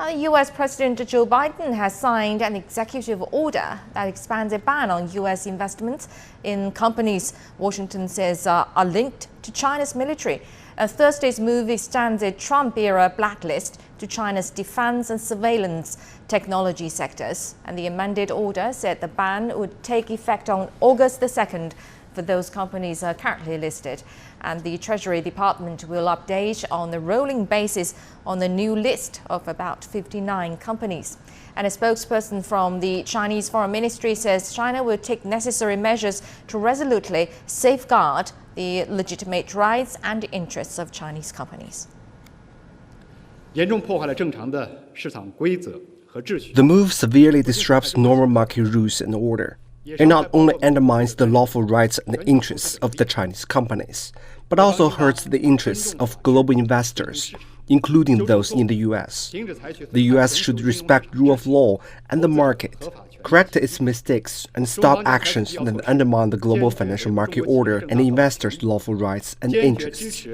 U.S. President Joe Biden has signed an executive order that expands a ban on U.S. investments in companies Washington says are linked to China's military. Thursday's move extends a Trump-era blacklist to China's defense and surveillance technology sectors. And the amended order said the ban would take effect on August the 2nd for those companies currently listed. And the Treasury Department will update on a rolling basis on the new list of about 59 companies. And a spokesperson from the Chinese Foreign Ministry says China will take necessary measures to resolutely safeguard the legitimate rights and interests of Chinese companies. The move severely disrupts normal market rules and order. It not only undermines the lawful rights and interests of the Chinese companies, but also hurts the interests of global investors, including those in the U.S. The U.S. should respect rule of law and the market, correct its mistakes, and stop actions that undermine the global financial market order and investors' lawful rights and interests.